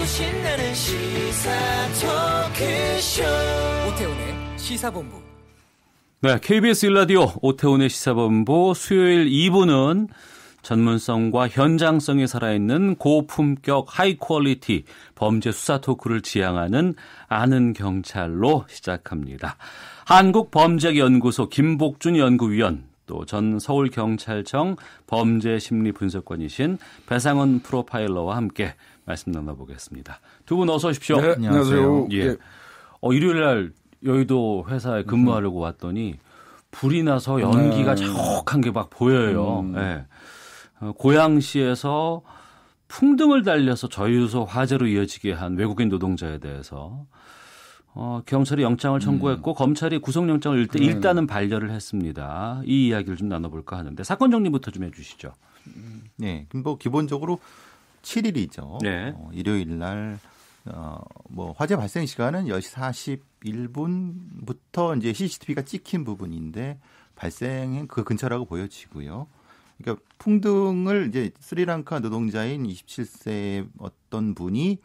신나는 시사 토크쇼 오태훈의 시사본부. 네, KBS 1라디오 오태훈의 시사본부 수요일 2부는 전문성과 현장성이 살아있는 고품격 하이 퀄리티 범죄 수사 토크를 지향하는 아는 경찰로 시작합니다. 한국범죄연구소 김복준 연구위원, 또 전 서울경찰청 범죄심리분석관이신 배상원 프로파일러와 함께 말씀 나눠보겠습니다. 두 분 어서 오십시오. 네, 안녕하세요. 예. 일요일 날 여의도 회사에 근무하려고 왔더니 불이 나서 연기가 자욱한 게 막 보여요. 네. 고양시에서 풍등을 달려서 저유소 화재로 이어지게 한 외국인 노동자에 대해서 경찰이 영장을 청구했고 검찰이 구속영장을 일단은 반려를 했습니다. 이 이야기를 좀 나눠볼까 하는데 사건 정리부터 좀 해주시죠. 네, 뭐 기본적으로 7일이죠. 네. 일요일 날 뭐 화재 발생 시간은 10시 41분부터 이제 CCTV가 찍힌 부분인데 발생한 그 근처라고 보여지고요. 그러니까 풍등을 이제 스리랑카 노동자인 27세의 어떤 분이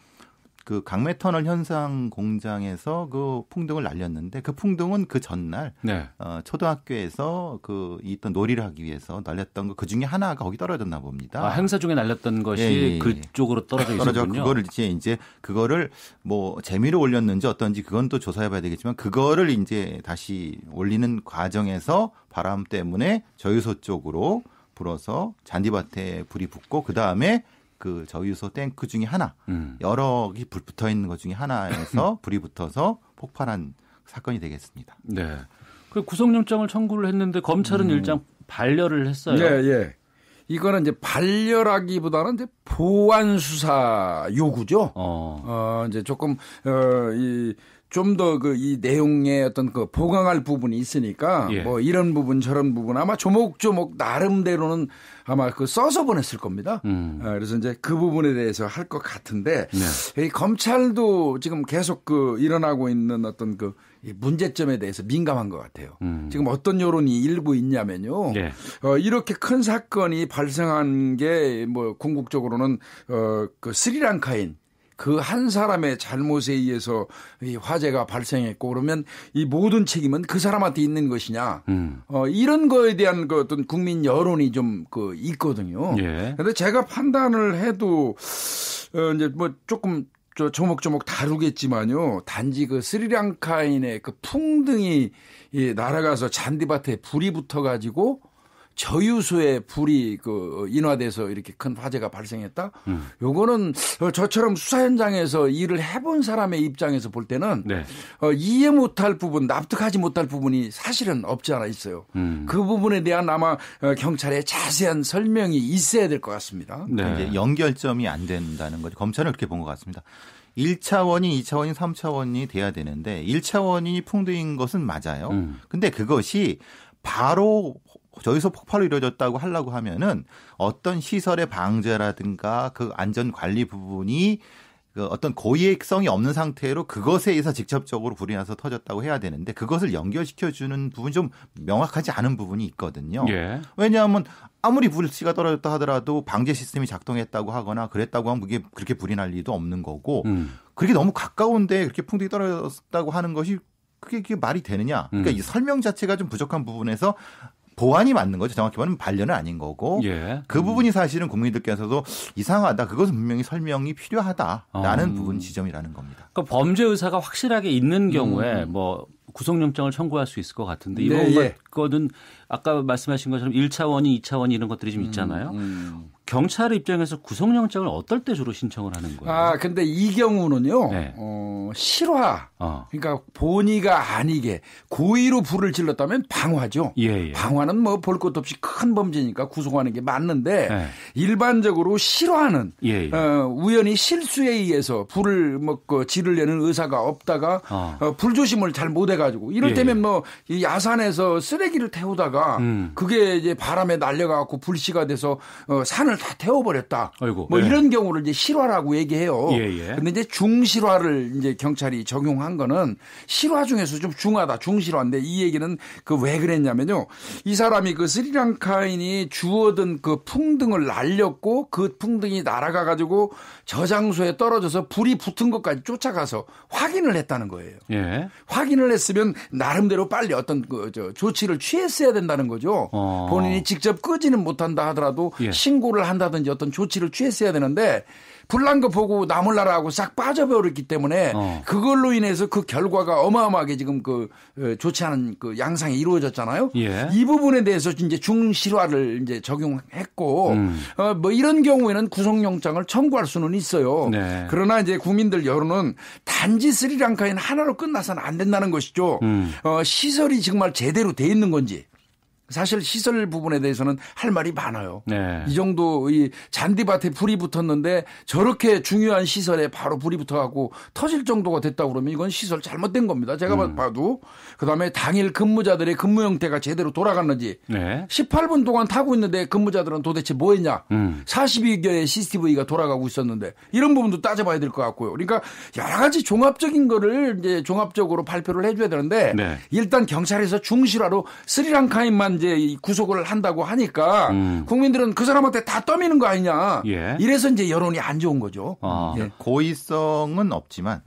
그 강매터널 현상 공장에서 그 풍등을 날렸는데 그 풍등은 그 전날 네. 초등학교에서 그 있던 놀이를 하기 위해서 날렸던 거 그 중에 하나가 거기 떨어졌나 봅니다. 행사 중에 날렸던 것이 예. 그쪽으로 떨어져 있었군요. 그거를 이제 그거를 뭐 재미로 올렸는지 어떤지 그건 또 조사해봐야 되겠지만 그거를 이제 다시 올리는 과정에서 바람 때문에 저유소 쪽으로 불어서 잔디밭에 불이 붙고 그 다음에 그 저유소 탱크 중에 하나 여러 개 불 붙어 있는 것 중에 하나에서 불이 붙어서 폭발한 사건이 되겠습니다. 네. 그 구속영장을 청구를 했는데 검찰은 일단 반려를 했어요. 네, 예. 이거는 이제 반려라기보다는 이제 보완 수사 요구죠. 이제 조금 좀 더 이 내용의 어떤 그 보강할 부분이 있으니까 예. 뭐 이런 부분 저런 부분 아마 조목조목 나름대로는 아마 그 써서 보냈을 겁니다. 그래서 이제 그 부분에 대해서 할 것 같은데 네. 이 검찰도 지금 계속 그 일어나고 있는 어떤 그 이 문제점에 대해서 민감한 것 같아요. 지금 어떤 여론이 일부 있냐면요. 네. 이렇게 큰 사건이 발생한 게 뭐 궁극적으로는 그 스리랑카인 그 한 사람의 잘못에 의해서 이 화재가 발생했고 그러면 이 모든 책임은 그 사람한테 있는 것이냐. 이런 거에 대한 그 어떤 국민 여론이 좀 그 있거든요. 예. 그런데 제가 판단을 해도 이제 뭐 조금 조목조목 다루겠지만요. 단지 그 스리랑카인의 그 풍등이 날아가서 잔디밭에 불이 붙어가지고 저유소에 불이 그 인화돼서 이렇게 큰 화재가 발생했다. 요거는 저처럼 수사 현장에서 일을 해본 사람의 입장에서 볼 때는 네. 이해 못할 부분, 납득하지 못할 부분이 사실은 없지 않아 있어요. 그 부분에 대한 아마 경찰의 자세한 설명이 있어야 될 것 같습니다. 네. 이제 연결점이 안 된다는 거죠. 검찰은 그렇게 본 것 같습니다. 1차원이, 2차원이, 3차원이 돼야 되는데 1차원이 풍등인 것은 맞아요. 근데 그것이 바로 저기서 폭발로 이루어졌다고 하려고 하면은 어떤 시설의 방제라든가 그 안전 관리 부분이 그 어떤 고의성이 없는 상태로 그것에 의해서 직접적으로 불이 나서 터졌다고 해야 되는데 그것을 연결시켜주는 부분이 좀 명확하지 않은 부분이 있거든요. 예. 왜냐하면 아무리 불씨가 떨어졌다 하더라도 방제 시스템이 작동했다고 하거나 그랬다고 하면 그게 그렇게 불이 날 리도 없는 거고 그렇게 너무 가까운데 그렇게 풍등이 떨어졌다고 하는 것이 그게 말이 되느냐. 그러니까 이 설명 자체가 좀 부족한 부분에서 보완이 맞는 거죠. 정확히 말하면 반려는 아닌 거고 예. 그 부분이 사실은 국민들께서도 이상하다. 그것은 분명히 설명이 필요하다라는 부분 지점이라는 겁니다. 그러니까 범죄 의사가 확실하게 있는 경우에 뭐 구속영장을 청구할 수 있을 것 같은데 이번 거는 아까 말씀하신 것처럼 1차원이 2차원이 이런 것들이 좀 있잖아요. 경찰 입장에서 구속영장을 어떨 때 주로 신청을 하는 거예요? 근데 이 경우는요. 네. 실화. 그러니까 본의가 아니게 고의로 불을 질렀다면 방화죠. 예. 방화는 뭐 볼 것도 없이 큰 범죄니까 구속하는 게 맞는데 일반적으로 실화는 우연히 실수에 의해서 불을 먹고 지르려는 의사가 없다가 불조심을 잘 못해가지고 이럴 때면 뭐 이 야산에서 쓰레기를 태우다가 그게 이제 바람에 날려가고 불씨가 돼서 산을 다 태워버렸다. 아이고, 뭐 예. 이런 경우를 이제 실화라고 얘기해요. 예. 근데 이제 중실화를 이제 경찰이 적용한 거는 실화 중에서 좀 중하다. 중실화인데 이 얘기는 그 왜 그랬냐면요. 이 사람이 그 스리랑카인이 주워든 그 풍등을 날렸고 그 풍등이 날아가 가지고 저장소에 떨어져서 불이 붙은 것까지 쫓아가서 확인을 했다는 거예요. 예. 확인을 했으면 나름대로 빨리 어떤 조치를 취했어야 된다는 거죠. 본인이 직접 끄지는 못한다 하더라도 예. 신고를 한다든지 어떤 조치를 취했어야 되는데 불난 거 보고 나몰라라고 싹 빠져버렸기 때문에 그걸로 인해서 그 결과가 어마어마하게 지금 그 좋지 않은 그 양상이 이루어졌잖아요. 예. 이 부분에 대해서 이제 중실화를 이제 적용했고 뭐 이런 경우에는 구속영장을 청구할 수는 있어요. 네. 그러나 이제 국민들 여론은 단지 스리랑카인 하나로 끝나서는 안 된다는 것이죠. 시설이 정말 제대로 돼 있는 건지. 사실 시설 부분에 대해서는 할 말이 많아요. 네. 이 정도 이 잔디밭에 불이 붙었는데 저렇게 중요한 시설에 바로 불이 붙어갖고 터질 정도가 됐다고 그러면 이건 시설 잘못된 겁니다. 제가 봐도. 그다음에 당일 근무자들의 근무 형태가 제대로 돌아갔는지. 네. 18분 동안 타고 있는데 근무자들은 도대체 뭐 했냐. 42개의 CCTV가 돌아가고 있었는데 이런 부분도 따져봐야 될 것 같고요. 그러니까 여러 가지 종합적인 거를 이제 종합적으로 발표를 해줘야 되는데 네. 일단 경찰에서 중실화로 스리랑카인만 이제 구속을 한다고 하니까 국민들은 그 사람한테 다 떠미는 거 아니냐. 예. 이래서 이제 여론이 안 좋은 거죠. 예. 고의성은 없지만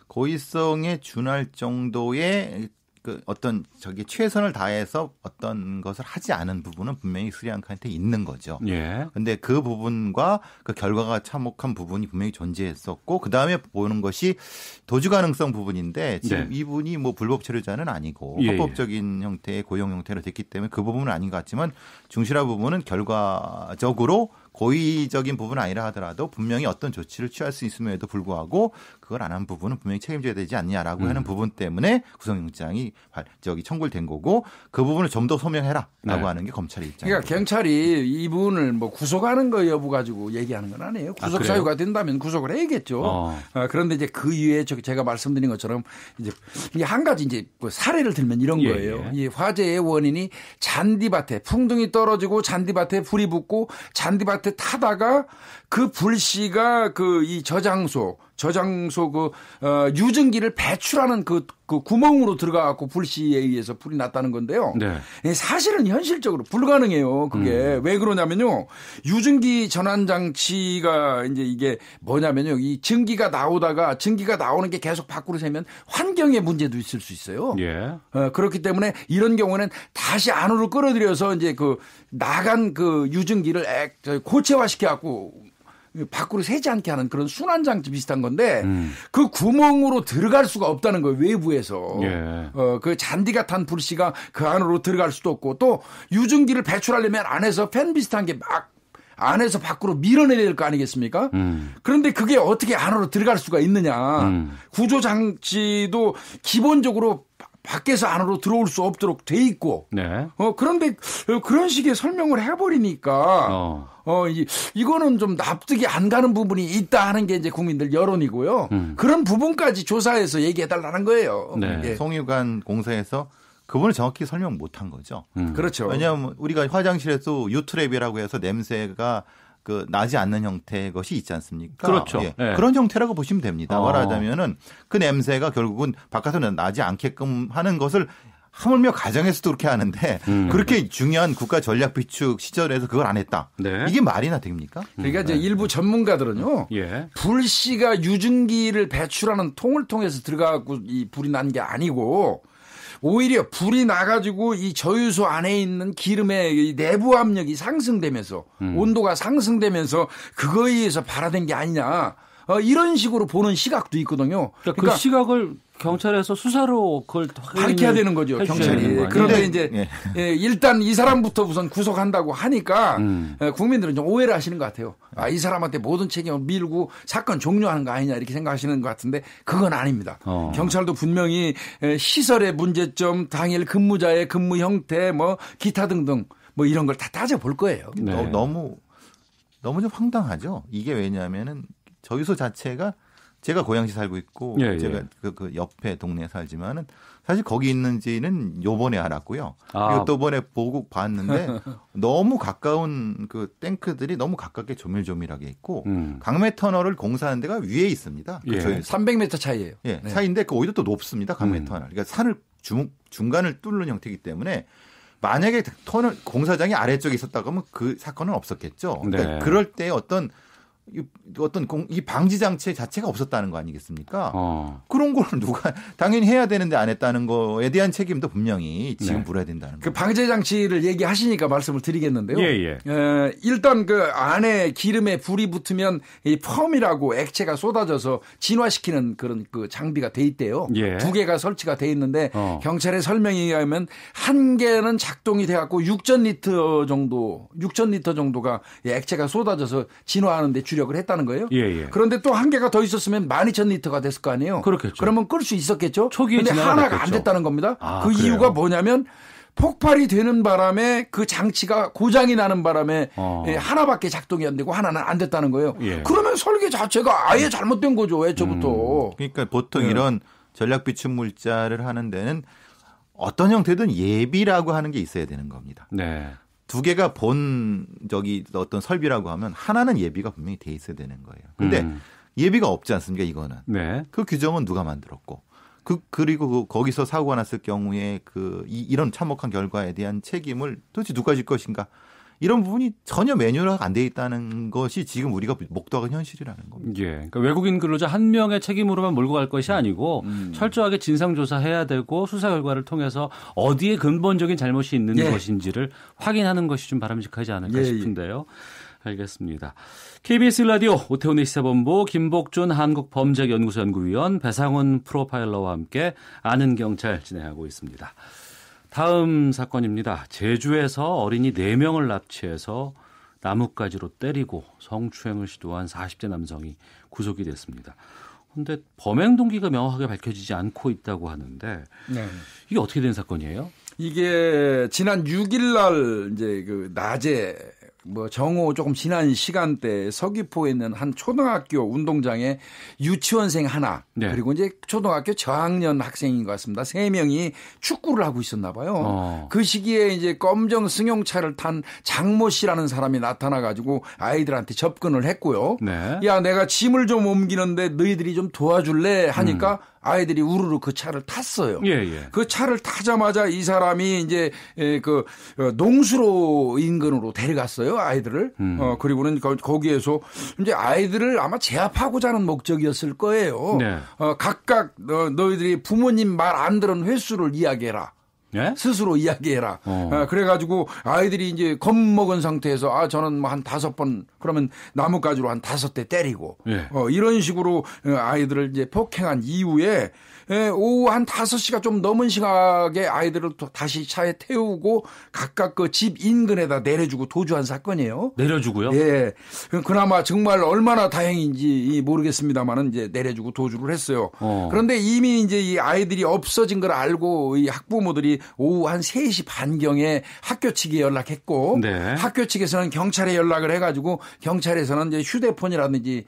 고의성에 준할 정도의 그 어떤 최선을 다해서 어떤 것을 하지 않은 부분은 분명히 스리랑카한테 있는 거죠. 예. 근데 그 부분과 그 결과가 참혹한 부분이 분명히 존재했었고 그 다음에 보는 것이 도주 가능성 부분인데 지금 네. 이분이 뭐 불법 체류자는 아니고 예. 합법적인 형태의 고용 형태로 됐기 때문에 그 부분은 아닌 것 같지만 중실화 부분은 결과적으로 고의적인 부분은 아니라 하더라도 분명히 어떤 조치를 취할 수 있음에도 불구하고 그걸 안 한 부분은 분명히 책임져야 되지 않냐라고 하는 부분 때문에 구속영장이 청구를 된 거고 그 부분을 좀 더 소명해라라고 네. 하는 게 검찰의 입장입니다. 그러니까 경찰이 이분을 뭐 구속하는 거 여부 가지고 얘기하는 건 아니에요. 구속 사유가 된다면 구속을 해야겠죠. 그런데 이제 그 이후에 제가 말씀드린 것처럼 이제 한 가지 이제 사례를 들면 이런 거예요. 이 화재의 원인이 잔디밭에 풍등이 떨어지고 잔디밭에 불이 붙고 잔디밭에 타다가 그 불씨가 그 이 저장소 유증기를 배출하는 그 구멍으로 들어가갖고 불씨에 의해서 불이 났다는 건데요. 네. 사실은 현실적으로 불가능해요. 그게 왜 그러냐면요. 유증기 전환 장치가 이제 이게 뭐냐면요. 이 증기가 나오는 게 계속 밖으로 새면 환경에 문제도 있을 수 있어요. 예. 그렇기 때문에 이런 경우는 다시 안으로 끌어들여서 이제 그 나간 그 유증기를 고체화시켜갖고 밖으로 새지 않게 하는 그런 순환장치 비슷한 건데 그 구멍으로 들어갈 수가 없다는 거예요. 외부에서. 예. 그 잔디가 탄 불씨가 그 안으로 들어갈 수도 없고 또 유증기를 배출하려면 안에서 팬 비슷한 게 막 안에서 밖으로 밀어내야 될 거 아니겠습니까? 그런데 그게 어떻게 안으로 들어갈 수가 있느냐. 구조장치도 기본적으로 밖에서 안으로 들어올 수 없도록 돼 있고. 네. 그런데 그런 식의 설명을 해버리니까. 이거는 좀 납득이 안 가는 부분이 있다 하는 게 이제 국민들 여론이고요. 그런 부분까지 조사해서 얘기해달라는 거예요. 네. 예. 송유관 공사에서 그분을 정확히 설명 못한 거죠. 그렇죠. 왜냐하면 우리가 화장실에서 유트랩이라고 해서 냄새가 나지 않는 형태의 것이 있지 않습니까? 그렇죠. 예. 네. 그런 형태라고 보시면 됩니다. 말하자면은 그 냄새가 결국은 바깥으로 나지 않게끔 하는 것을 하물며 가정에서도 그렇게 하는데 그렇게 중요한 국가 전략 비축 시절에서 그걸 안 했다. 네. 이게 말이나 됩니까? 그러니까 이제 일부 전문가들은요. 예. 불씨가 유증기를 배출하는 통을 통해서 들어가고 이 불이 난 게 아니고 오히려 불이 나가지고 이 저유소 안에 있는 기름의 내부 압력이 상승되면서 온도가 상승되면서 그거에 의해서 발화된 게 아니냐. 이런 식으로 보는 시각도 있거든요. 그러니까 그 시각을 경찰에서 수사로 그걸 밝혀야 되는 거죠, 경찰이. 그런데 이제 일단 이 사람부터 우선 구속한다고 하니까 국민들은 좀 오해를 하시는 것 같아요. 이 사람한테 모든 책임을 밀고 사건 종료하는 거 아니냐 이렇게 생각하시는 것 같은데 그건 아닙니다. 경찰도 분명히 시설의 문제점, 당일 근무자의 근무 형태, 뭐 기타 등등 뭐 이런 걸 다 따져볼 거예요. 너무 좀 황당하죠. 이게 왜냐하면은 저유소 자체가 제가 고양시 살고 있고 예, 제가 그 옆에 동네에 살지만은 사실 거기 있는지는 요번에 알았고요. 그리고 또 번에 보고 봤는데 너무 가까운 그 탱크들이 너무 가깝게 조밀조밀하게 있고 강매 터널을 공사하는 데가 위에 있습니다. 예. 300m 차이예요. 예, 네. 차이인데 그 오히려 또 높습니다. 강매 터널. 그러니까 산을 중간을 뚫는 형태이기 때문에 만약에 터널 공사장이 아래쪽에 있었다고 하면 그 사건은 없었겠죠. 그러니까 네. 그럴 때 어떤 이 방지 장치 자체가 없었다는 거 아니겠습니까? 그런 걸 누가 당연히 해야 되는데 안 했다는 거에 대한 책임도 분명히 지금 물어야 된다는 그 거죠. 방제 장치를 얘기하시니까 말씀을 드리겠는데요. 예. 일단 그 안에 기름에 불이 붙으면 이 펌이라고 액체가 쏟아져서 진화시키는 그런 그 장비가 돼 있대요. 예. 2개가 설치가 돼 있는데 경찰의 설명에 의하면 한 개는 작동이 돼 갖고 6,000리터 정도가 액체가 쏟아져서 진화하는데 주력을 했다는 거예요. 예. 그런데 또 한 개가 더 있었으면 12,000리터가 됐을 거 아니에요. 그렇겠죠. 그러면 끌 수 있었겠죠. 초기에 근데 하나가 됐겠죠. 안 됐다는 겁니다. 그 그래요? 이유가 뭐냐면 폭발이 되는 바람에 그 장치가 고장이 나는 바람에 하나밖에 작동이 안 되고 하나는 안 됐다는 거예요. 예. 그러면 설계 자체가 아예 잘못된 거죠. 애초부터. 그러니까 보통 이런 전략 비축 물자를 하는 데는 어떤 형태든 예비라고 하는 게 있어야 되는 겁니다. 네. 2개가 본 어떤 설비라고 하면 하나는 예비가 분명히 돼 있어야 되는 거예요. 근데 예비가 없지 않습니까, 이거는. 네. 그 규정은 누가 만들었고. 그리고 거기서 사고가 났을 경우에 이런 참혹한 결과에 대한 책임을 도대체 누가 질 것인가. 이런 부분이 전혀 매뉴얼화가 안 돼 있다는 것이 지금 우리가 목도하는 현실이라는 겁니다. 예. 그러니까 외국인 근로자 한 명의 책임으로만 몰고 갈 것이 아니고 철저하게 진상조사해야 되고 수사 결과를 통해서 어디에 근본적인 잘못이 있는 것인지를 확인하는 것이 좀 바람직하지 않을까 싶은데요. 알겠습니다. KBS 라디오 오태훈의 시사본부 김복준 한국범죄연구소 연구위원 배상훈 프로파일러와 함께 아는 경찰 진행하고 있습니다. 다음 사건입니다. 제주에서 어린이 4명을 납치해서 나뭇가지로 때리고 성추행을 시도한 40대 남성이 구속이 됐습니다. 그런데 범행 동기가 명확하게 밝혀지지 않고 있다고 하는데 이게 어떻게 된 사건이에요? 이게 지난 6일 날 이제 그 낮에 정오 조금 지난 시간대 서귀포에 있는 한 초등학교 운동장에 유치원생 하나 그리고 이제 초등학교 저학년 학생인 것 같습니다. 3명이 축구를 하고 있었나 봐요. 그 시기에 이제 검정 승용차를 탄 장모 씨라는 사람이 나타나 가지고 아이들한테 접근을 했고요. 네. 야, 내가 짐을 좀 옮기는데 너희들이 좀 도와줄래 하니까 아이들이 우르르 그 차를 탔어요. 그 차를 타자마자 이 사람이 이제 그 농수로 인근으로 데려갔어요. 아이들을. 그리고는 거기에서 이제 아이들을 아마 제압하고자 하는 목적이었을 거예요. 네. 각각 너희들이 부모님 말 안 들은 횟수를 이야기해라. 스스로 이야기해라. 그래가지고 아이들이 이제 겁먹은 상태에서 저는 뭐 한 5번 그러면 나뭇가지로 한 5대 때리고 이런 식으로 아이들을 이제 폭행한 이후에 오후 한 5시가 좀 넘은 시각에 아이들을 또 다시 차에 태우고 각각 그 집 인근에다 내려주고 도주한 사건이에요. 내려주고요? 예. 그나마 정말 얼마나 다행인지 모르겠습니다만은 이제 내려주고 도주를 했어요. 그런데 이미 이제 이 아이들이 없어진 걸 알고 이 학부모들이 오후 한 3시 반경에 학교 측에 연락했고 학교 측에서는 경찰에 연락을 해가지고 경찰에서는 이제 휴대폰이라든지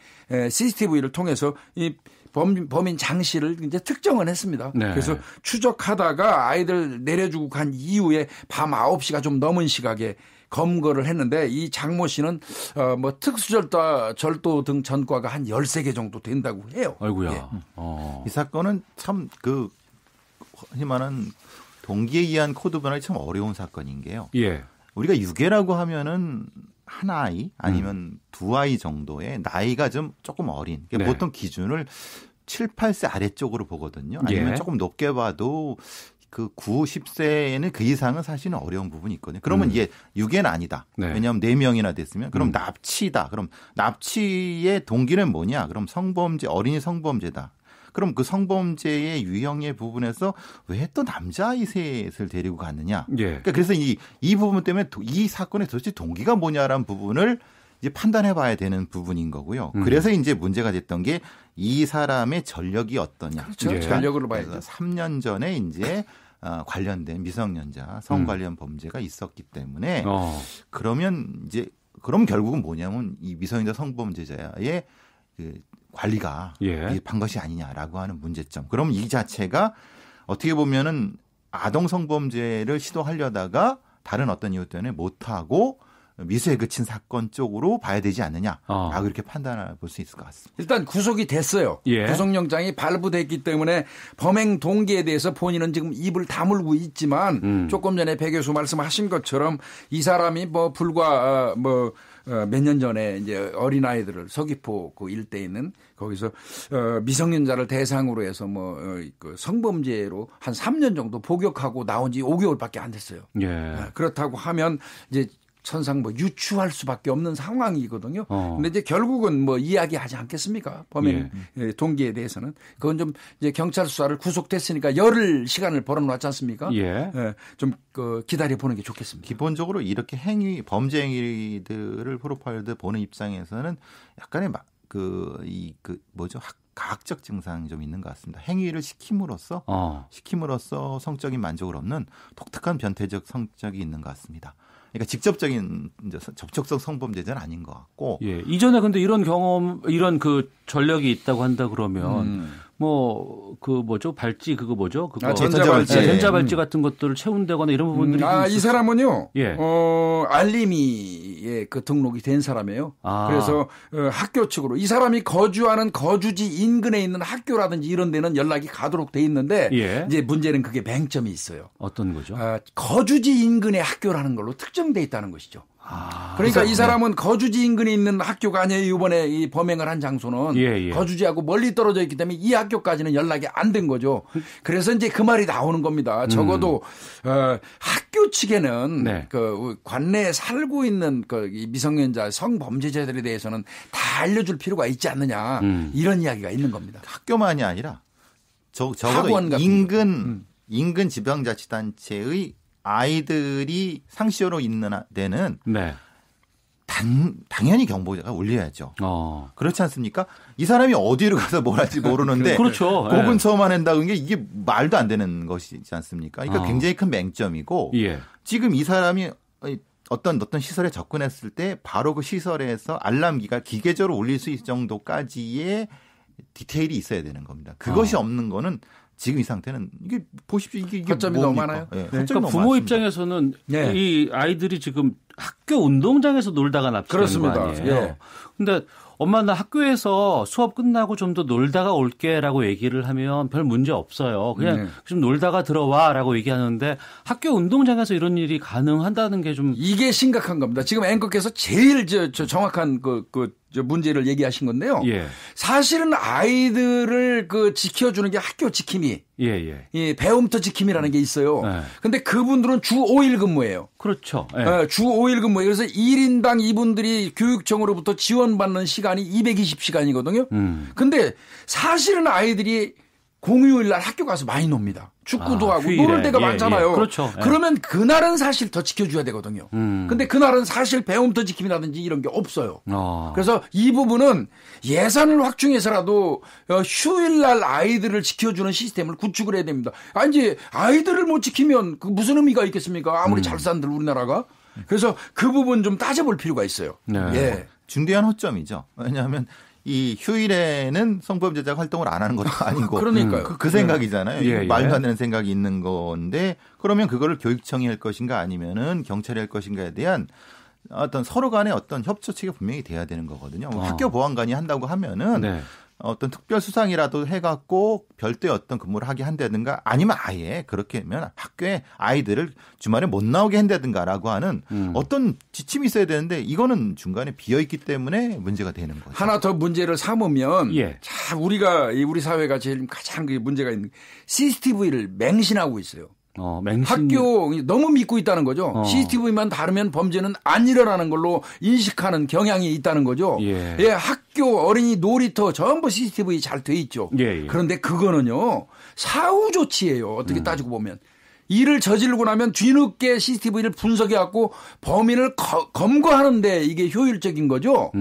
CCTV를 통해서 이 범인 장 씨를 이제 특정을 했습니다. 그래서 추적하다가 아이들 내려주고 간 이후에 밤 9시가 좀 넘은 시각에 검거를 했는데 이 장모 씨는 뭐 특수절도 등 전과가 한 13개 정도 된다고 해요. 아이고야. 이 사건은 참 희망은 동기에 의한 코드 변환이 참 어려운 사건인 게요. 우리가 유괴라고 하면은 한 아이 아니면 2아이 정도의 나이가 조금 어린. 그러니까 보통 기준을 7, 8세 아래쪽으로 보거든요. 아니면 조금 높게 봐도 그 9, 10세에는 그 이상은 사실은 어려운 부분이 있거든요. 그러면 이게 유괴는 아니다. 왜냐하면 4명이나 됐으면 그럼 납치다. 그럼 납치의 동기는 뭐냐? 그럼 어린이 성범죄다. 그럼 그 성범죄의 유형의 부분에서 왜 또 남자아이 셋을 데리고 갔느냐. 그러니까 그래서 이 부분 때문에 이 사건의 도대체 동기가 뭐냐라는 부분을 이제 판단해 봐야 되는 부분인 거고요. 그래서 이제 문제가 됐던 게 이 사람의 전력이 어떠냐. 그렇죠. 전력으로 봐야죠. 3년 전에 이제 관련된 미성년자 성 관련 범죄가 있었기 때문에 그럼 결국은 뭐냐면 이 미성년자 성범죄자의 관리가 반 것이 아니냐라고 하는 문제점. 그럼 이 자체가 어떻게 보면은 아동 성범죄를 시도하려다가 다른 어떤 이유 때문에 못하고 미수에 그친 사건 쪽으로 봐야 되지 않느냐라고 이렇게 판단해 볼 수 있을 것 같습니다. 일단 구속이 됐어요. 구속영장이 발부됐기 때문에 범행 동기에 대해서 본인은 지금 입을 다물고 있지만 조금 전에 배 교수 말씀하신 것처럼 이 사람이 뭐 불과 몇 년 전에 이제 어린아이들을 서귀포 그 일대에 있는 거기서 미성년자를 대상으로 해서 그 성범죄로 한 3년 정도 복역하고 나온 지 5개월밖에 안 됐어요. 그렇다고 하면 이제 천상 유추할 수밖에 없는 상황이거든요. 근데 이제 결국은 이야기하지 않겠습니까? 범행 동기에 대해서는. 그건 좀 이제 경찰 수사를 구속됐으니까 열흘 시간을 벌어놨지 않습니까? 좀 기다려 보는 게 좋겠습니다. 기본적으로 이렇게 범죄 행위들을 프로파일드 보는 입장에서는 약간의 가학적 증상이 좀 있는 것 같습니다. 행위를 시킴으로써 성적인 만족을 얻는 독특한 변태적 성격이 있는 것 같습니다. 그러니까 직접적인 접촉성 성범죄자는 아닌 것 같고. 이전에 근데 이런 경험, 이런 그 전력이 있다고 한다 그러면 발찌 전자발찌. 전자발찌 같은 것들을 채운다거나 이런 부분들이. 이 사람은요. 알림이에 그 등록이 된 사람이에요. 그래서 학교 측으로 이 사람이 거주하는 거주지 인근에 있는 학교라든지 이런 데는 연락이 가도록 돼 있는데 이제 문제는 그게 맹점이 있어요. 어떤 거죠? 거주지 인근의 학교라는 걸로 특정돼 있다는 것이죠. 그러니까 이 사람은 거주지 인근에 있는 학교가 아니에요. 이번에 이 범행을 한 장소는 거주지하고 멀리 떨어져 있기 때문에 이 학교까지는 연락이 안 된 거죠. 그래서 이제 그 말이 나오는 겁니다. 적어도 학교 측에는 그 관내에 살고 있는 그 미성년자 성범죄자들에 대해서는 다 알려줄 필요가 있지 않느냐 이런 이야기가 있는 겁니다. 학교만이 아니라 적어도 인근 지방자치단체의 아이들이 상시효로 있는 데는 당연히 경보자가 울려야죠. 그렇지 않습니까? 이 사람이 어디로 가서 뭘 할지 모르는데 그렇죠. 그 근처만 한다는 게 이게 말도 안 되는 것이지 않습니까? 그러니까 굉장히 큰 맹점이고 지금 이 사람이 어떤 시설에 접근했을 때 바로 그 시설에서 알람기가 기계적으로 울릴 수 있을 정도까지의 디테일이 있어야 되는 겁니다. 그것이 없는 거는 지금 이 상태는 이게 보십시오. 이게 허점이 너무 많아요. 그러니까 부모 입장에서는 이 아이들이 지금 학교 운동장에서 놀다가 납치되는 거 아니에요. 근데 엄마 나 학교에서 수업 끝나고 좀 더 놀다가 올게라고 얘기를 하면 별 문제 없어요. 그냥 좀 놀다가 들어와라고 얘기하는데 학교 운동장에서 이런 일이 가능한다는 게 좀 이게 심각한 겁니다. 지금 앵커께서 제일 정확한 문제를 얘기하신 건데요. 사실은 아이들을 지켜주는 게 학교 지킴이, 이 배움터 지킴이라는 게 있어요. 근데 그분들은 주 5일 근무예요. 그렇죠. 주 5일 근무예요. 그래서 1인당 이분들이 교육청으로부터 지원받는 시간이 220시간이거든요. 근데 사실은 아이들이 공휴일 날 학교 가서 많이 놉니다. 축구도 하고 휴일에. 노는 데가 많잖아요. 그렇죠. 그러면 그날은 사실 더 지켜줘야 되거든요. 근데 그날은 사실 배움터 지킴이라든지 이런 게 없어요. 그래서 이 부분은 예산을 확충해서라도 휴일 날 아이들을 지켜주는 시스템을 구축을 해야 됩니다. 이제 아이들을 못 지키면 그 무슨 의미가 있겠습니까? 아무리 잘 산들 우리나라가. 그래서 그 부분 좀 따져볼 필요가 있어요. 중대한 허점이죠. 왜냐하면 이 휴일에는 성범죄자가 활동을 안 하는 것도 아니고 그러니까요. 그 생각이잖아요. 말도 안 되는 생각이 있는 건데 그러면 그거를 교육청이 할 것인가 아니면은 경찰이 할 것인가에 대한 어떤 서로 간의 어떤 협조체가 분명히 돼야 되는 거거든요. 학교 보안관이 한다고 하면은 어떤 특별 수상이라도 해갖고 별도의 어떤 근무를 하게 한다든가 아니면 아예 그렇게 하면 학교에 아이들을 주말에 못 나오게 한다든가라고 하는 어떤 지침이 있어야 되는데 이거는 중간에 비어있기 때문에 문제가 되는 거죠. 하나 더 문제를 삼으면 자, 우리 사회가 제일 가장 문제가 있는 CCTV를 맹신하고 있어요. 학교 너무 믿고 있다는 거죠. CCTV만 다르면 범죄는 안 일어나는 걸로 인식하는 경향이 있다는 거죠. 학교 어린이 놀이터 전부 CCTV 잘 돼 있죠. 그런데 그거는요 사후 조치예요. 어떻게 따지고 보면. 일을 저지르고 나면 뒤늦게 CCTV를 분석해갖고 범인을 검거하는데 이게 효율적인 거죠.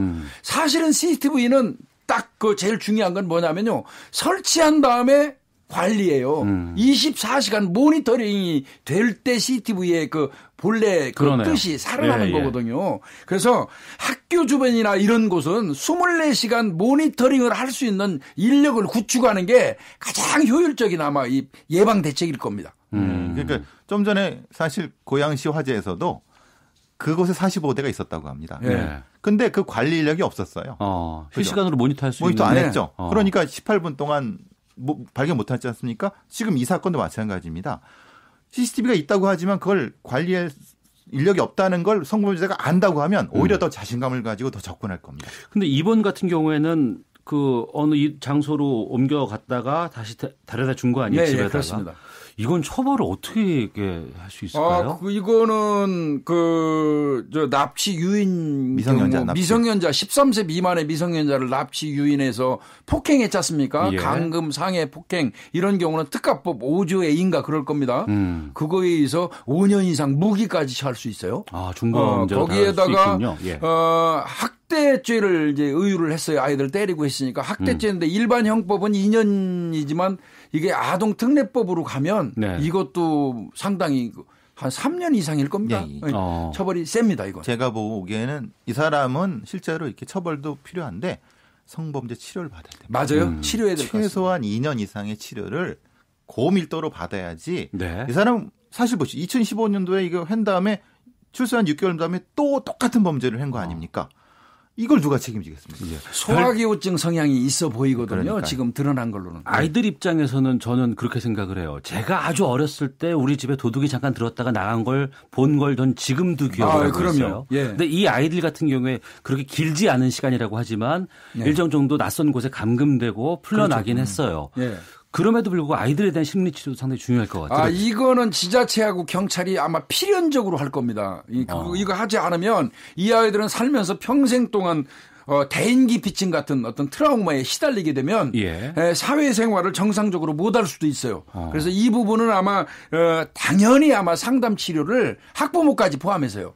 사실은 CCTV는 딱 제일 중요한 건 뭐냐면요. 설치한 다음에 관리예요. 24시간 모니터링이 될 때 CCTV의 그 본래 그 뜻이 살아나는 거거든요. 그래서 학교 주변이나 이런 곳은 24시간 모니터링을 할 수 있는 인력을 구축하는 게 가장 효율적인 아마 이 예방 대책일 겁니다. 그러니까 좀 전에 사실 고양시 화재에서도 그곳에 45대가 있었다고 합니다. 근데 그 관리 인력이 없었어요. 실시간으로 모니터할 수 모니터 안 했죠. 그러니까 18분 동안 발견 못하지 않습니까? 지금 이 사건도 마찬가지입니다. CCTV가 있다고 하지만 그걸 관리할 인력이 없다는 걸 성범죄자가 안다고 하면 오히려 더 자신감을 가지고 더 접근할 겁니다. 근데 이번 같은 경우에는 그 어느 장소로 옮겨갔다가 다시 데려다 준 거 아니에요? 집에다가. 그렇습니다. 이건 처벌을 어떻게 할 수 있을까요? 이거는 저 납치 유인 미성년자 13세 미만의 미성년자를 납치 유인해서 폭행했지 않습니까? 강금, 상해, 폭행 이런 경우는 특가법 5조 A인가 그럴 겁니다. 그거에 의해서 5년 이상 무기까지 처할 수 있어요. 중범죄로 거기에다가 학대죄를 이제 의유를 했어요. 아이들 때리고 했으니까 학대죄인데 일반 형법은 2년이지만 이게 아동특례법으로 가면 이것도 상당히 한 3년 이상일 겁니다. 처벌이 셉니다, 이거. 제가 보기에는 이 사람은 실제로 이렇게 처벌도 필요한데 성범죄 치료를 받아야 됩니다. 맞아요. 치료해야 될 것 같습니다. 최소한 2년 이상의 치료를 고밀도로 받아야지. 이 사람 사실 보시죠. 2015년도에 이거 한 다음에 출소한 6개월 다음에 또 똑같은 범죄를 한 거 아닙니까? 이걸 누가 책임지겠습니까? 소아기호증 성향이 있어 보이거든요. 그러니까요. 지금 드러난 걸로는. 아이들 입장에서는 저는 그렇게 생각을 해요. 제가 아주 어렸을 때 우리 집에 도둑이 잠깐 들었다가 나간 걸 본 걸 전 지금도 기억을 하고 있어요. 근데 이 아이들 같은 경우에 그렇게 길지 않은 시간이라고 하지만 일정 정도 낯선 곳에 감금되고 풀려나긴 했어요. 그럼에도 불구하고 아이들에 대한 심리치료도 상당히 중요할 것 같아요. 이거는 지자체하고 경찰이 아마 필연적으로 할 겁니다. 이거 하지 않으면 이 아이들은 살면서 평생 동안 대인기피증 같은 어떤 트라우마에 시달리게 되면 사회생활을 정상적으로 못할 수도 있어요. 그래서 이 부분은 아마 당연히 아마 상담 치료를 학부모까지 포함해서요.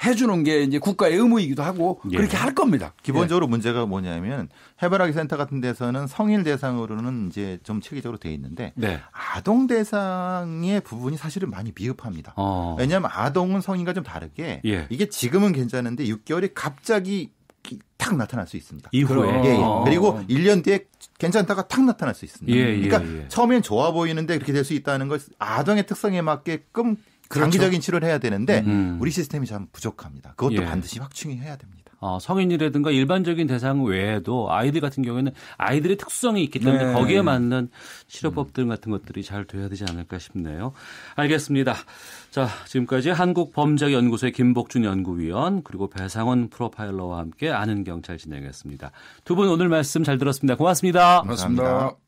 해주는 게 이제 국가의 의무이기도 하고 그렇게 할 겁니다. 기본적으로 문제가 뭐냐면 해바라기 센터 같은 데서는 성인 대상으로는 이제 좀 체계적으로 돼 있는데 아동 대상의 부분이 사실은 많이 미흡합니다. 왜냐하면 아동은 성인과 좀 다르게 이게 지금은 괜찮은데 6개월이 갑자기 탁 나타날 수 있습니다. 이후에. 그리고 1년 뒤에 괜찮다가 탁 나타날 수 있습니다. 그러니까 처음엔 좋아 보이는데 그렇게 될 수 있다는 걸 아동의 특성에 맞게끔 장기적인 치료를 해야 되는데 우리 시스템이 참 부족합니다. 그것도 반드시 확충해야 됩니다. 성인이라든가 일반적인 대상 외에도 아이들 같은 경우에는 아이들의 특성이 있기 때문에 거기에 맞는 치료법들 같은 것들이 잘 돼야 되지 않을까 싶네요. 알겠습니다. 자, 지금까지 한국범죄연구소의 김복준 연구위원 그리고 배상원 프로파일러와 함께 아는 경찰 진행했습니다. 두 분 오늘 말씀 잘 들었습니다. 고맙습니다. 고맙습니다.